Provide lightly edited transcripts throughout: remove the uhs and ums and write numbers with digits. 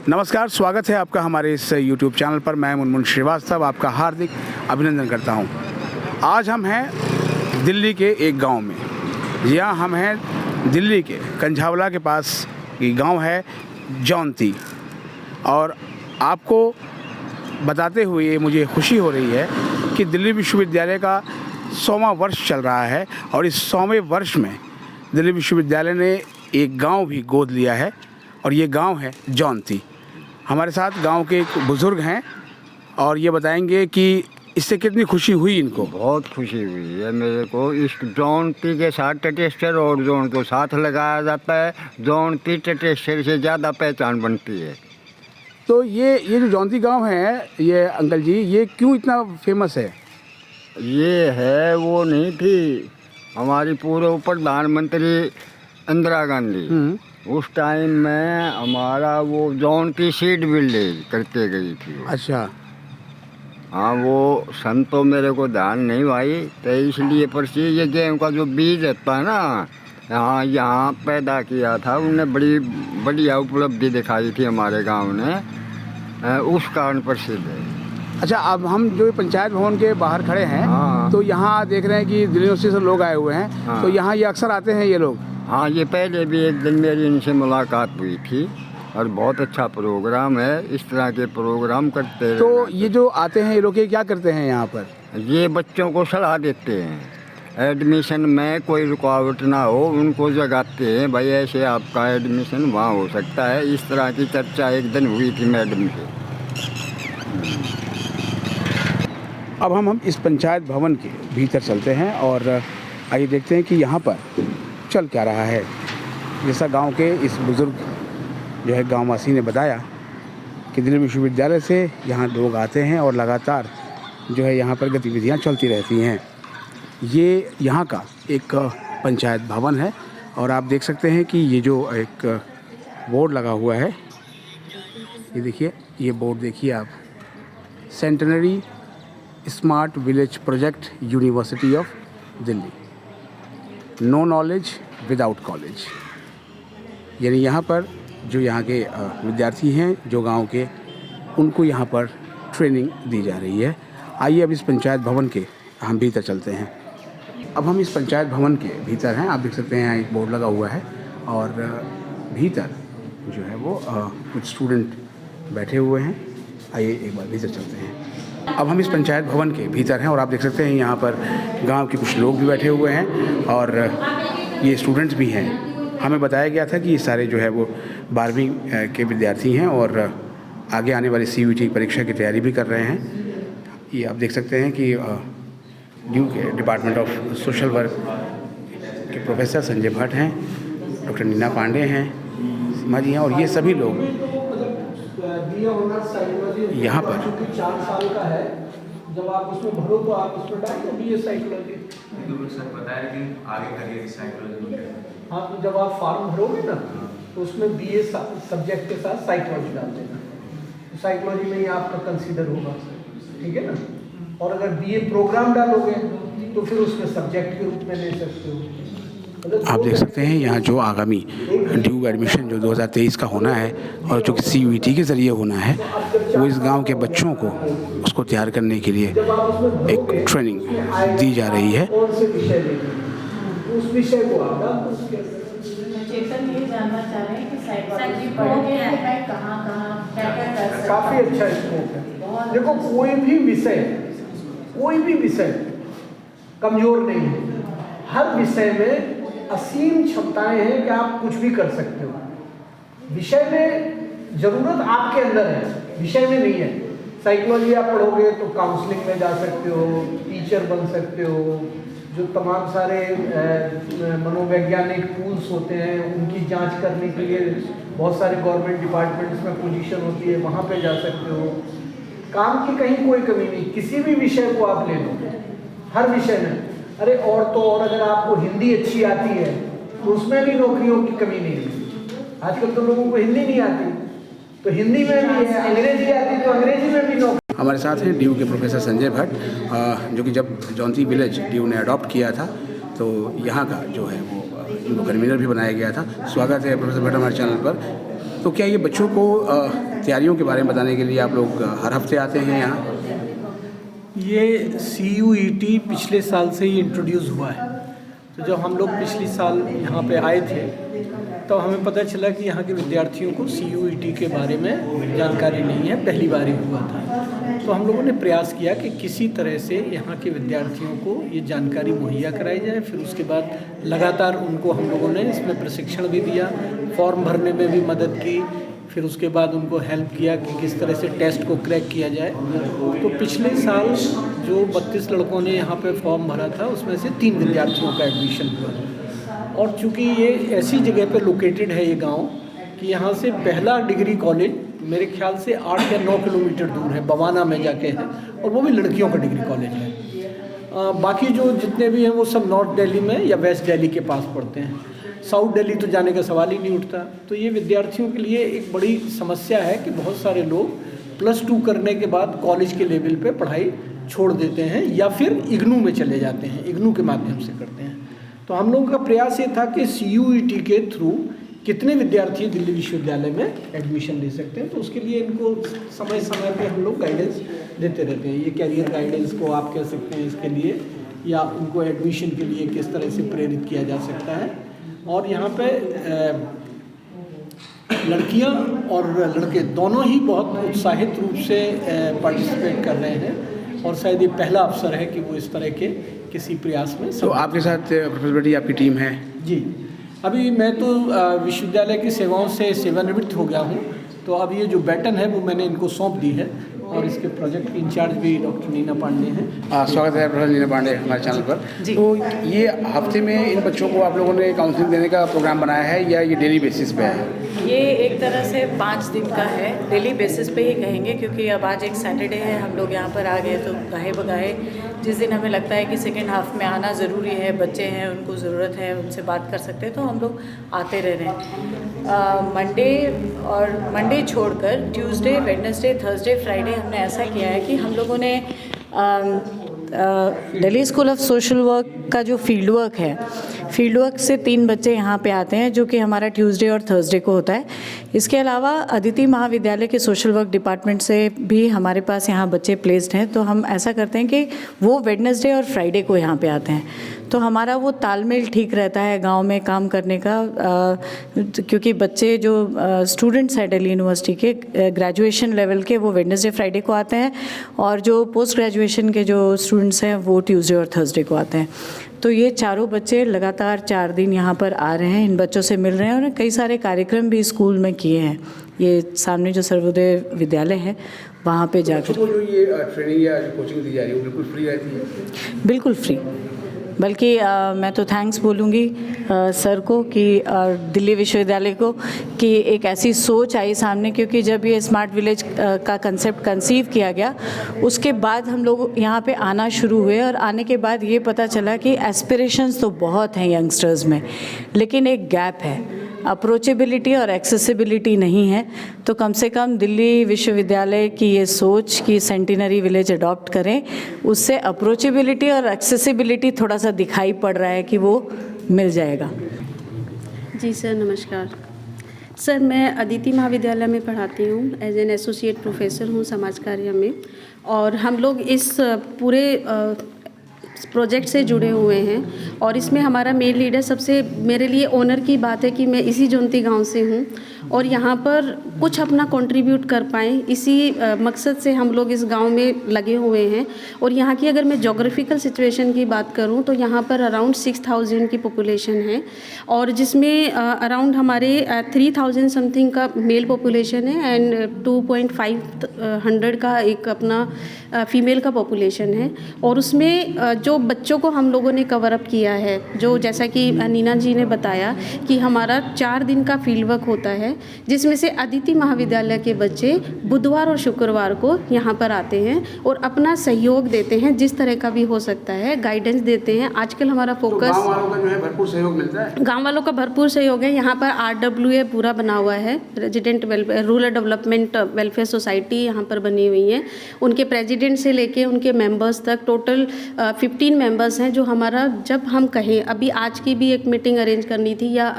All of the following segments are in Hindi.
नमस्कार, स्वागत है आपका हमारे इस YouTube चैनल पर। मैं मुनमुन श्रीवास्तव आपका हार्दिक अभिनंदन करता हूं। आज हम हैं दिल्ली के एक गांव में। जी हाँ, हम हैं दिल्ली के कंझावला के पास। ये गांव है जौनती और आपको बताते हुए मुझे खुशी हो रही है कि दिल्ली विश्वविद्यालय का 100वां वर्ष चल रहा है और इस 100वें वर्ष में दिल्ली विश्वविद्यालय ने एक गांव भी गोद लिया है और ये गांव है जौनती। हमारे साथ गांव के एक बुज़ुर्ग हैं और ये बताएंगे कि इससे कितनी खुशी हुई इनको। बहुत खुशी हुई है मेरे को। इस जौनती के साथ टटेश्वर और जौन को साथ लगाया जाता है। जौनती टटेश्वर से ज़्यादा पहचान बनती है। तो ये जो जौनती गांव है, ये अंकल जी, ये क्यों इतना फेमस है? ये है वो नहीं थी हमारी पूर्व प्रधानमंत्री इंदिरा गांधी, उस टाइम में हमारा वो जौनती सीड विलेज करके गई थी वो। अच्छा। हाँ, वो सन तो मेरे को ध्यान नहीं भाई, तो इसलिए पर ये गेहूँ का जो बीज रहता है ना, यहाँ पैदा किया था उन्होंने। बड़ी बढ़िया उपलब्धि दिखाई थी हमारे गांव ने, उस कारण प्रसिद्ध है। अच्छा, अब हम जो पंचायत भवन के बाहर खड़े हैं, हाँ। तो यहाँ देख रहे हैं कि दिल्ली यूनिवर्सिटी से लोग आए हुए हैं। हाँ। तो यहाँ ये अक्सर आते हैं ये लोग? हाँ, ये पहले भी एक दिन मेरी इनसे मुलाकात हुई थी और बहुत अच्छा प्रोग्राम है। इस तरह के प्रोग्राम करते तो रहना। ये जो आते हैं ये लोग ये क्या करते हैं यहाँ पर? ये बच्चों को सलाह देते हैं, एडमिशन में कोई रुकावट ना हो उनको जगाते हैं। भाई ऐसे आपका एडमिशन वहाँ हो सकता है। इस तरह की चर्चा एक दिन हुई थी मैडम से। अब हम इस पंचायत भवन के भीतर चलते हैं और आइए देखते हैं कि यहाँ पर चल क्या रहा है। जैसा गांव के इस बुज़ुर्ग जो है गाँव वासी ने बताया कि दिल्ली विश्वविद्यालय से यहाँ लोग आते हैं और लगातार जो है यहाँ पर गतिविधियाँ चलती रहती हैं। ये यहाँ का एक पंचायत भवन है और आप देख सकते हैं कि ये जो एक बोर्ड लगा हुआ है, ये देखिए, ये बोर्ड देखिए आप, centenary smart village project university of Delhi, no knowledge without college. यानी यहाँ पर जो यहाँ के विद्यार्थी हैं जो गांव के, उनको यहाँ पर ट्रेनिंग दी जा रही है। आइए अब इस पंचायत भवन के हम भीतर चलते हैं। अब हम इस पंचायत भवन के भीतर हैं। आप देख सकते हैं यहाँ एक बोर्ड लगा हुआ है और भीतर जो है वो कुछ स्टूडेंट बैठे हुए हैं। आइए एक बार भीतर चलते हैं। अब हम इस पंचायत भवन के भीतर हैं और आप देख सकते हैं यहाँ पर गांव के कुछ लोग भी बैठे हुए हैं और ये स्टूडेंट्स भी हैं। हमें बताया गया था कि ये सारे जो है वो 12वीं के विद्यार्थी हैं और आगे आने वाली CUET परीक्षा की तैयारी भी कर रहे हैं। ये आप देख सकते हैं कि ड्यू के डिपार्टमेंट ऑफ सोशल वर्क के प्रोफेसर संजय भट्ट हैं, डॉक्टर नीना पांडे हैं, सीमा जी हैं और ये सभी लोग यहाँ पर। 4 साल का है, जब आप उसमें भरो तो आप उसमें डाल दो BA साइकोलॉजी। सर बताया कि आगे करिए साइकोलॉजी में। हाँ, तो जब आप फॉर्म भरोगे ना तो उसमें BA सब्जेक्ट के साथ साइकोलॉजी डाल देना। तो साइकोलॉजी में ही आपका कंसीडर होगा, ठीक है ना। और अगर BA प्रोग्राम डालोगे तो फिर उसमें सब्जेक्ट के रूप में ले सकते हो। आप देख सकते हैं यहाँ जो आगामी ड्यू एडमिशन जो 2023 का होना है और जो कि CUET के ज़रिए होना है, वो इस गांव के बच्चों को उसको तैयार करने के लिए एक ट्रेनिंग दी जा रही है। कौन से विषय लेंगे उस विषय को आप ये जानना चाह रहे हैं कि साइकोलॉजी पढ़ोगे तो मैं कहाँ क्या-क्या कर सकता हूँ। काफ़ी अच्छा स्कोप है। देखो, कोई भी विषय कमज़ोर नहीं है। हर विषय में असीम क्षमताएं हैं कि आप कुछ भी कर सकते हो। विषय में ज़रूरत आपके अंदर है, विषय में नहीं है। साइकोलॉजी आप पढ़ोगे तो काउंसलिंग में जा सकते हो, टीचर बन सकते हो, जो तमाम सारे मनोवैज्ञानिक टूल्स होते हैं उनकी जांच करने के लिए बहुत सारे गवर्नमेंट डिपार्टमेंट्स में पोजीशन होती है, वहाँ पे जा सकते हो। काम की कहीं कोई कमी नहीं, किसी भी विषय को आप ले लो, हर विषय में। अरे और तो और, अगर आपको हिंदी अच्छी आती है तो उसमें भी नौकरियों की कमी नहीं है। आजकल तो लोगों को हिंदी नहीं आती, तो हिंदी में भी है। अंग्रेजी आती तो अंग्रेजी में भी नौकरी। हमारे साथ हैं ड्यू के प्रोफेसर संजय भट्ट, जो कि जब जौनती विलेज ड्यू ने अडॉप्ट किया था तो यहाँ का जो है वो इनको कन्वीनर भी बनाया गया था। स्वागत है प्रोफेसर भट्ट हमारे चैनल पर। तो क्या ये बच्चों को तैयारियों के बारे में बताने के लिए आप लोग हर हफ्ते आते हैं यहाँ? ये CUET पिछले साल से ही इंट्रोड्यूस हुआ है। तो जब हम लोग पिछले साल यहाँ पे आए थे तो हमें पता चला कि यहाँ के विद्यार्थियों को CUET के बारे में जानकारी नहीं है, पहली बार ही हुआ था। तो हम लोगों ने प्रयास किया कि किसी तरह से यहाँ के विद्यार्थियों को ये जानकारी मुहैया कराई जाए। फिर उसके बाद लगातार उनको हम लोगों ने इसमें प्रशिक्षण भी दिया, फॉर्म भरने में भी मदद की, फिर उसके बाद उनको हेल्प किया कि किस तरह से टेस्ट को क्रैक किया जाए। तो पिछले साल जो 32 लड़कों ने यहाँ पे फॉर्म भरा था उसमें से 3 विद्यार्थियों का एडमिशन हुआ। और चूँकि ये ऐसी जगह पे लोकेटेड है ये गांव कि यहाँ से पहला डिग्री कॉलेज मेरे ख्याल से 8 या 9 किलोमीटर दूर है, बवाना में जाके है, और वो भी लड़कियों का डिग्री कॉलेज है। बाकी जो जितने भी हैं वो सब नॉर्थ दिल्ली में या वेस्ट दिल्ली के पास पड़ते हैं। साउथ दिल्ली तो जाने का सवाल ही नहीं उठता। तो ये विद्यार्थियों के लिए एक बड़ी समस्या है कि बहुत सारे लोग +2 करने के बाद कॉलेज के लेवल पे पढ़ाई छोड़ देते हैं या फिर इग्नू में चले जाते हैं, इग्नू के माध्यम से करते हैं। तो हम लोगों का प्रयास ये था कि CUET के थ्रू कितने विद्यार्थी दिल्ली विश्वविद्यालय में एडमिशन ले सकते हैं। तो उसके लिए इनको समय समय पे हम लोग गाइडेंस देते रहते हैं। ये कैरियर गाइडेंस को आप कह सकते हैं इसके लिए, या उनको एडमिशन के लिए किस तरह से प्रेरित किया जा सकता है। और यहाँ पे लड़कियाँ और लड़के दोनों ही बहुत उत्साहित रूप से पार्टिसिपेट कर रहे हैं, और शायद ये पहला अवसर है कि वो इस तरह के किसी प्रयास में। तो आपके साथ प्रोफेसर बेटी आपकी टीम है? जी, अभी मैं तो विश्वविद्यालय की सेवाओं से सेवानिवृत्त हो गया हूँ। तो अब ये जो बैटन है वो मैंने इनको सौंप दी है, और इसके प्रोजेक्ट इंचार्ज भी डॉक्टर नीना पांडे हैं। स्वागत है प्रोफेसर नीना पांडे हमारे चैनल पर। तो ये हफ्ते में इन बच्चों को आप लोगों ने काउंसलिंग देने का प्रोग्राम बनाया है या ये डेली बेसिस पे है? ये एक तरह से 5 दिन का है, डेली बेसिस पे ही कहेंगे, क्योंकि अब आज एक सैटरडे है, हम लोग यहाँ पर आ गए तो गाहे बगाहे जिस दिन हमें लगता है कि सेकेंड हाफ में आना ज़रूरी है, बच्चे हैं उनको ज़रूरत है, उनसे बात कर सकते हैं, तो हम लोग आते रह रहे हैं। मंडे छोड़कर ट्यूसडे, वेडनेसडे, थर्सडे, फ्राइडे हमने ऐसा किया है कि हम लोगों ने Delhi school of social work का जो फील्ड वर्क है, फील्ड वर्क से 3 बच्चे यहाँ पे आते हैं, जो कि हमारा ट्यूसडे और थर्सडे को होता है। इसके अलावा अदिति महाविद्यालय के सोशल वर्क डिपार्टमेंट से भी हमारे पास यहाँ बच्चे प्लेस्ड हैं। तो हम ऐसा करते हैं कि वो वेडनेसडे और फ्राइडे को यहाँ पे आते हैं। तो हमारा वो तालमेल ठीक रहता है गांव में काम करने का, क्योंकि बच्चे जो स्टूडेंट्स हैं दिल्ली यूनिवर्सिटी के ग्रेजुएशन लेवल के, वो वेडनेसडे फ्राइडे को आते हैं, और जो पोस्ट ग्रेजुएशन के जो स्टूडेंट्स हैं वो ट्यूसडे और थर्सडे को आते हैं। तो ये चारों बच्चे लगातार 4 दिन यहाँ पर आ रहे हैं, इन बच्चों से मिल रहे हैं, और कई सारे कार्यक्रम भी स्कूल में किए हैं। ये सामने जो सर्वोदय विद्यालय है वहाँ पे जाकर जो ये ट्रेनिंग या कोचिंग दी जा रही है वो बिल्कुल फ्री रहती है? बिल्कुल फ्री। बल्कि मैं तो थैंक्स बोलूँगी सर को कि दिल्ली विश्वविद्यालय को कि एक ऐसी सोच आई सामने, क्योंकि जब ये स्मार्ट विलेज का कंसेप्ट कंसीव किया गया उसके बाद हम लोग यहाँ पे आना शुरू हुए, और आने के बाद ये पता चला कि एस्पिरेशंस तो बहुत हैं यंगस्टर्स में, लेकिन एक गैप है, अप्रोचेबिलिटी और एक्सेसिबिलिटी नहीं है। तो कम से कम दिल्ली विश्वविद्यालय की ये सोच कि सेंटिनरी विलेज अडॉप्ट करें, उससे अप्रोचेबिलिटी और एक्सेसिबिलिटी थोड़ा सा दिखाई पड़ रहा है कि वो मिल जाएगा। जी सर, नमस्कार सर। मैं अदिति महाविद्यालय में पढ़ाती हूँ, एज एन एसोसिएट प्रोफेसर हूँ समाज कार्य में, और हम लोग इस पूरे प्रोजेक्ट से जुड़े हुए हैं। और इसमें हमारा मेन लीडर, सबसे मेरे लिए ऑनर की बात है कि मैं इसी जोंती गांव से हूं और यहाँ पर कुछ अपना कंट्रीब्यूट कर पाएँ, इसी मकसद से हम लोग इस गांव में लगे हुए हैं। और यहाँ की अगर मैं जोग्राफिकल सिचुएशन की बात करूँ तो यहाँ पर अराउंड 6000 की पॉपुलेशन है, और जिसमें अराउंड हमारे 3000 समथिंग का मेल पॉपुलेशन है एंड 2.500 का एक अपना फीमेल का पॉपुलेशन है। और उसमें जो बच्चों को हम लोगों ने कवर अप किया है, जो जैसा कि नीना जी ने बताया कि हमारा 4 दिन का फील्ड वर्क होता है, जिसमें से अदिति महाविद्यालय के बच्चे बुधवार और शुक्रवार को यहाँ पर आते हैं और अपना सहयोग देते हैं, जिस तरह का भी हो सकता है गाइडेंस देते हैं। आजकल हमारा फोकस गाँव वालों का जो है भरपूर सहयोग मिलता है। गाँव वालों का भरपूर सहयोग है। यहाँ पर RWA पूरा बना हुआ है, resident welfare rural development welfare society यहाँ पर बनी हुई है। उनके प्रेसिडेंट से लेके उनके मेंबर्स तक टोटल 15 मेंबर्स हैं, जो हमारा जब हम कहें, अभी आज की भी एक मीटिंग अरेंज करनी थी या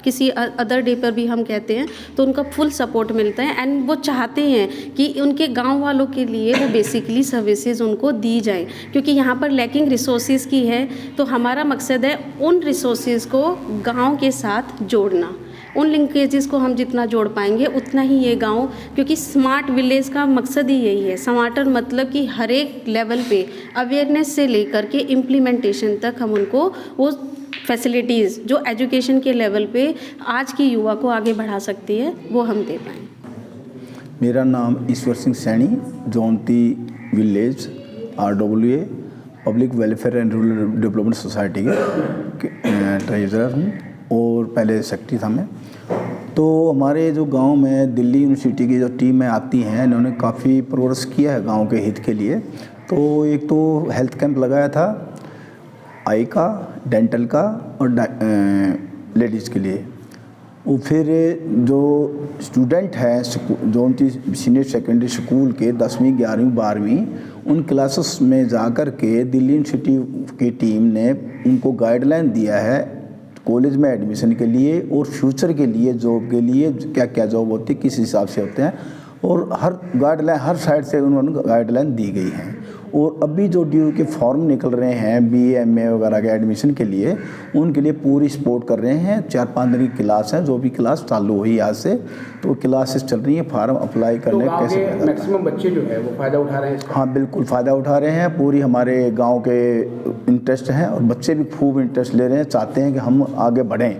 किसी अदर डे पर भी हम कहते रहते हैं तो उनका फुल सपोर्ट मिलता है एंड वो चाहते हैं कि उनके गांव वालों के लिए वो बेसिकली सर्विसेज उनको दी जाए, क्योंकि यहाँ पर लैकिंग रिसोर्सेज की है। तो हमारा मकसद है उन रिसोर्सेज को गांव के साथ जोड़ना, उन लिंकेजेस को हम जितना जोड़ पाएंगे उतना ही ये गांव, क्योंकि स्मार्ट विलेज का मकसद ही यही है। स्मार्टर मतलब कि हर एक लेवल पे अवेयरनेस से लेकर के इम्प्लीमेंटेशन तक हम उनको वो फैसिलिटीज़ जो एजुकेशन के लेवल पे आज की युवा को आगे बढ़ा सकती है वो हम दे पाएँ। मेरा नाम Ishwar Singh Saini, Jaunti village RWA public welfare and rural development society के ट्रेजरर हूँ और पहले सेक्रेटरी था मैं। तो हमारे जो गांव में दिल्ली यूनिवर्सिटी की जो टीमें आती हैं, इन्होंने काफ़ी प्रोग्रेस किया है गांव के हित के लिए। तो एक तो हेल्थ कैंप लगाया था, आई का, डेंटल का और लेडीज़ के लिए। और फिर जो स्टूडेंट हैं जो सीनियर सेकेंडरी स्कूल के 10वीं 11वीं 12वीं उन क्लासेस में जाकर के दिल्ली यूनिवर्सिटी की टीम ने उनको गाइडलाइन दिया है कॉलेज में एडमिशन के लिए और फ्यूचर के लिए, जॉब के लिए क्या क्या जॉब होती है, किस हिसाब से होते हैं, और हर गाइडलाइन हर साइड से उन्होंने गाइडलाइन दी गई हैं। और अभी जो DU के फॉर्म निकल रहे हैं BA MA वगैरह के एडमिशन के लिए, उनके लिए पूरी सपोर्ट कर रहे हैं। 4-5 दिन की क्लास है, जो भी क्लास चालू हुई आज से, तो क्लासेस चल रही हैं। फार्म अप्लाई करने तो कैसे मैक्सिमम बच्चे जो है वो फ़ायदा उठा रहे हैं इसका? हाँ बिल्कुल फ़ायदा उठा रहे हैं। पूरी हमारे गांव के इंटरेस्ट हैं और बच्चे भी खूब इंटरेस्ट ले रहे हैं, चाहते हैं कि हम आगे बढ़ें,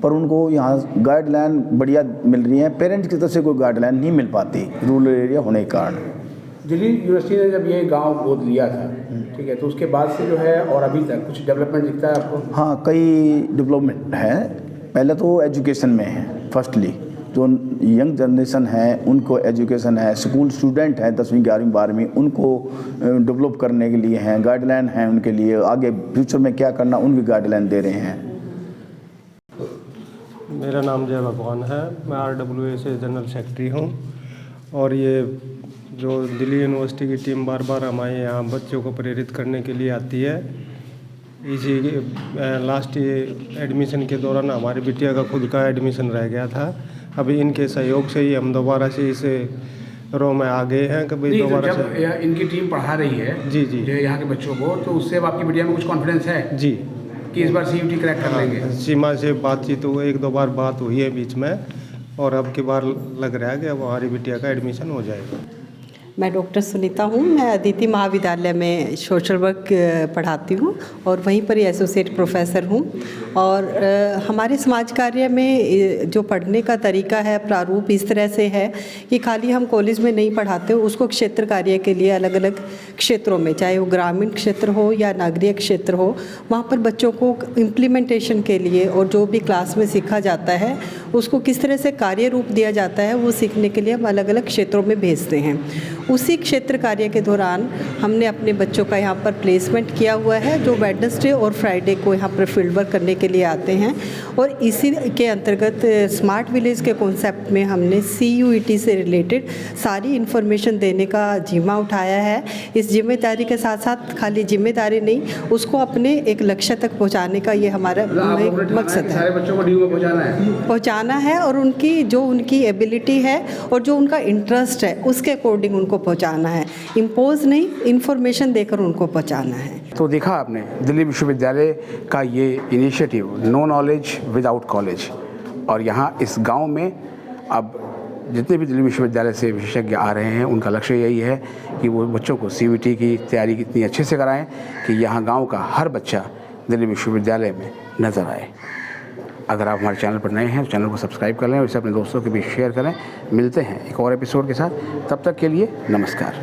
पर उनको यहाँ गाइडलाइन बढ़िया मिल रही है। पेरेंट्स की तरफ से कोई गाइडलाइन नहीं मिल पाती रूरल एरिया होने के कारण। दिल्ली यूनिवर्सिटी ने जब ये गांव गोद लिया था, ठीक है, तो उसके बाद से जो है और अभी तक कुछ डेवलपमेंट दिखता है आपको? हाँ, कई डेवलपमेंट है। पहले तो एजुकेशन में है, फर्स्टली जो यंग जनरेशन है उनको एजुकेशन है, स्कूल स्टूडेंट हैं 10वीं 11वीं 12वीं उनको डेवलप करने के लिए हैं, गाइडलाइन है उनके लिए, आगे फ्यूचर में क्या करना उनकी गाइडलाइन दे रहे हैं। मेरा नाम जय भगवान है, मैं RWA से जनरल सेक्रेटरी हूँ। और ये जो दिल्ली यूनिवर्सिटी की टीम बार बार हमारे यहाँ बच्चों को प्रेरित करने के लिए आती है। इसी लास्ट एडमिशन के दौरान हमारी बिटिया का खुद का एडमिशन रह गया था। अभी इनके सहयोग से ही हम दोबारा से इस रो में आ गए हैं। कभी दोबारा से इनकी टीम पढ़ा रही है जी यहाँ के बच्चों को, तो उससे अब आपकी बिटिया में कुछ कॉन्फिडेंस है जी कि इस बार CUT क्रैक कर लेंगे? सीमा से बातचीत तो 1-2 बार बात हुई है बीच में, और अब की बार लग रहा है कि अब हमारी बिटिया का एडमिशन हो जाएगा। मैं डॉक्टर सुनीता हूँ। मैं अदिति महाविद्यालय में सोशल वर्क पढ़ाती हूँ और वहीं पर ही एसोसिएट प्रोफेसर हूँ। और हमारे समाज कार्य में जो पढ़ने का तरीका है, प्रारूप इस तरह से है कि खाली हम कॉलेज में नहीं पढ़ाते, उसको क्षेत्र कार्य के लिए अलग अलग क्षेत्रों में, चाहे वो ग्रामीण क्षेत्र हो या नागरिक क्षेत्र हो, वहाँ पर बच्चों को इम्प्लीमेंटेशन के लिए और जो भी क्लास में सीखा जाता है उसको किस तरह से कार्य रूप दिया जाता है, वो सीखने के लिए हम अलग अलग क्षेत्रों में भेजते हैं। उसी क्षेत्र कार्य के दौरान हमने अपने बच्चों का यहाँ पर प्लेसमेंट किया हुआ है, जो वेडनेसडे और फ्राइडे को यहाँ पर फील्ड वर्क करने के लिए आते हैं। और इसी के अंतर्गत स्मार्ट विलेज के कॉन्सेप्ट में हमने CUET से रिलेटेड सारी इन्फॉर्मेशन देने का जिम्मा उठाया है। इस जिम्मेदारी के साथ साथ खाली जिम्मेदारी नहीं, उसको अपने एक लक्ष्य तक पहुँचाने का ये हमारा मकसद है। सारे बच्चों को DU में पहुँचाना है और उनकी एबिलिटी है और जो उनका इंटरेस्ट है उसके अकॉर्डिंग उनको पहुंचाना है। इम्पोज नहीं, इन्फॉर्मेशन देकर उनको पहुंचाना है। तो देखा आपने दिल्ली विश्वविद्यालय का ये initiative, no knowledge without college. और यहाँ इस गांव में अब जितने भी दिल्ली विश्वविद्यालय से विशेषज्ञ आ रहे हैं, उनका लक्ष्य यही है कि वो बच्चों को CUT की तैयारी इतनी अच्छे से कराएं कि यहाँ गांव का हर बच्चा दिल्ली विश्वविद्यालय में नज़र आए। अगर आप हमारे चैनल पर नए हैं तो चैनल को सब्सक्राइब कर लें और इसे अपने दोस्तों के बीच शेयर करें। मिलते हैं एक और एपिसोड के साथ, तब तक के लिए नमस्कार।